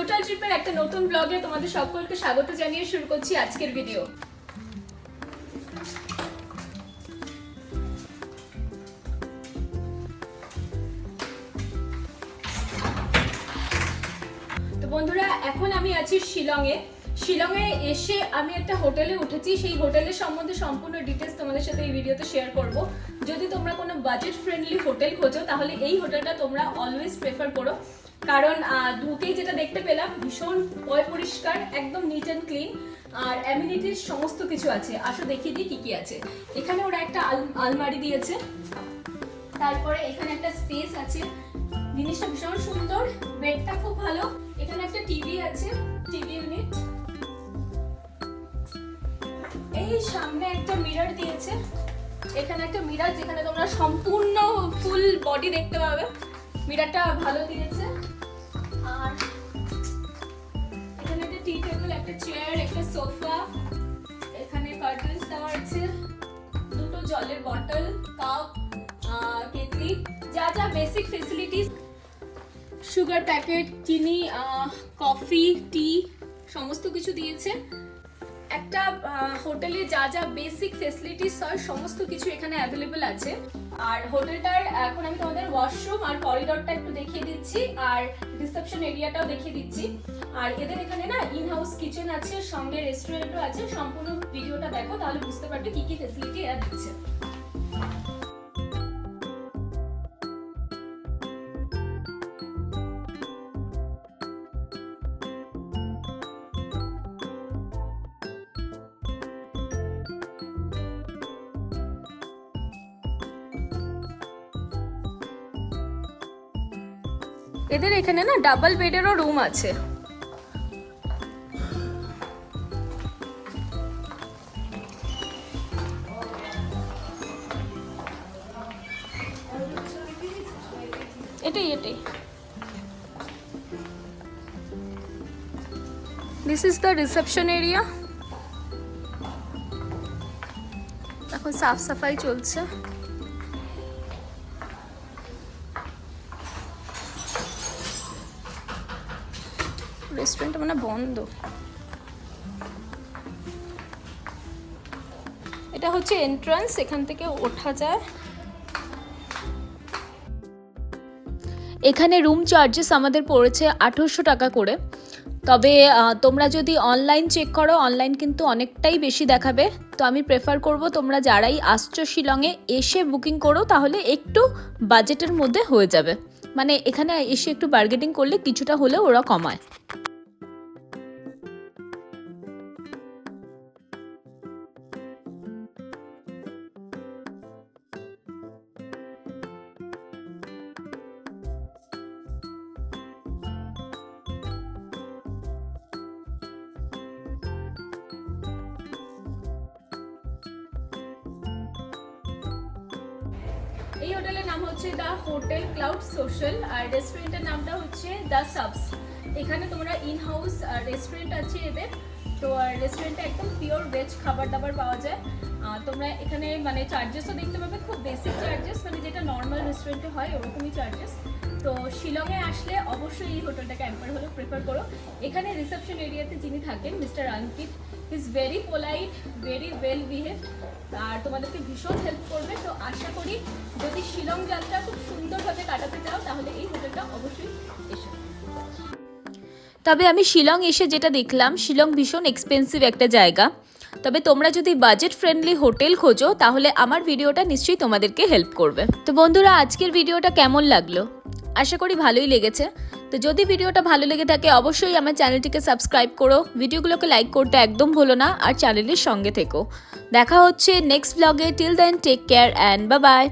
Total ট্রিপের একটা নতুন ব্লগে তোমাদের সকলকে স্বাগত জানিয়ে শুরু করছি আজকের ভিডিও। তো বন্ধুরা, এখন আমি আছি শিলংয়ে এসে আমি একটা হোটেলে উঠেছি। সেই হোটেলের সম্বন্ধে সম্পূর্ণ ডিটেলস তোমাদের সাথে এই ভিডিওতে শেয়ার করব। যদি তোমরা কোনো বাজেট ফ্রেন্ডলি হোটেল খোঁজো তাহলে এই হোটেলটা তোমরা অলওয়েজ প্রেফার করো, কারণ ঢুকেই যেটা দেখতে পেলাম ভীষণ পরিষ্কার, একদম নিট অ্যান্ড ক্লিন, আর অ্যামিনিটিস সমস্ত কিছু আছে। আসো দেখিয়ে দিই কি আছে। এখানে ওরা একটা আলমারি দিয়েছে, তারপরে এখানে একটা স্পেস আছে, জিনিসটা ভীষণ সুন্দর, বেডটা খুব ভালো। এখানে একটা টিভি আছে, টিভি ইউনিট। এই সামনে একটা মিরর দিয়েছে, এখানে একটা মিরর যেখানে তোমরা সম্পূর্ণ ফুল বডি দেখতে পাবে। মিররটা ভালো দিয়েছে। আর এখানে একটা টি টেবিল, একটা চেয়ার, একটা সোফা, এখানে কার্টেন্স দেওয়া আছে, দুটো জলের বটল, কাপ, কেটলি, যা যা বেসিক ফেসিলিটিস, সুগার প্যাকেট, চিনি, কফি, টি সমস্ত কিছু দিয়েছে। একটা হোটেলে যা যা বেসিক ফেসিলিটিস হয় সমস্ত কিছু এখানে অ্যাভেলেবল আছে। আর হোটেলটার এখন আমি তোমাদের ওয়াশরুম আর করিডোরটা একটু দেখিয়ে দিচ্ছি, আর রিসেপশন এরিয়াটাও দেখিয়ে দিচ্ছি। আর এদের এখানে না ইন হাউস কিচেন আছে, সঙ্গে রেস্টুরেন্টও আছে। সম্পূর্ণ ভিডিওটা দেখো, তাহলে বুঝতে পারবে কি কি ফেসিলিটি এরা দিচ্ছে। এদের এখানে না ডাবল বেডেরও রুম আছে। এটাই this is the reception area. এখন সাফ সাফাই চলছে। রেস্টুরেন্ট মানে বন্ধ। এটা হচ্ছে এন্ট্রান্স, এখান থেকে ওঠা যায়। এখানে রুম চার্জেস আমাদের পড়েছে 1800 টাকা করে। তবে তোমরা যদি অনলাইন চেক করো, অনলাইন কিন্তু অনেকটাই বেশি দেখাবে। তো আমি প্রেফার করব তোমরা যারাই আসছো শিলংয়ে এসে বুকিং করো, তাহলে একটু বাজেটের মধ্যে হয়ে যাবে। মানে এখানে এসে একটু বার্গেটিং করলে কিছুটা হলেও ওরা কমায়। এই হোটেলের নাম হচ্ছে দ্য হোটেল ক্লাউড সোশ্যাল, আর রেস্টুরেন্টের নামটা হচ্ছে দ্য সাবস। এখানে তোমরা ইন হাউস রেস্টুরেন্ট আছে এদের। তো রেস্টুরেন্টে একদম পিওর ভেজ খাবার দাবার পাওয়া যায়। তোমরা এখানে মানে চার্জেসও দেখতে পাবে, খুব বেসিক চার্জেস, মানে যেটা নর্মাল রেস্টুরেন্টে হয় ওরকমই চার্জেস। তো শিলংয়ে আসলে অবশ্যই এই হোটেলটাকে একবার হলেও প্রেফার করো। এখানে রিসেপশন এরিয়াতে যিনি থাকেন mister Ankit, he is very polite, very well behave, আর তোমাদেরকে ভীষণ হেল্প করবে। তো আশা করি যদি শিলং যাত্রা খুব সুন্দরভাবে কাটাতে চাও তাহলে এই হোটেলটা অবশ্যই এসো। তবে আমি শিলং এসে যেটা দেখলাম, শিলং ভীষণ এক্সপেন্সিভ একটা জায়গা। তবে তোমরা যদি বাজেট ফ্রেন্ডলি হোটেল খোঁজো তাহলে আমার ভিডিওটা নিশ্চয়ই তোমাদেরকে হেল্প করবে। তো বন্ধুরা, আজকের ভিডিওটা কেমন লাগলো? আশা করি ভালোই লেগেছে। তো যদি ভিডিওটা ভালো লেগে থাকে অবশ্যই আমার চ্যানেলটিকে সাবস্ক্রাইব করো, ভিডিওগুলোকে লাইক করতে একদম ভুলো না, আর চ্যানেলের সঙ্গে থেকো। দেখা হচ্ছে নেক্সট ব্লগে। Till then take care and bye by.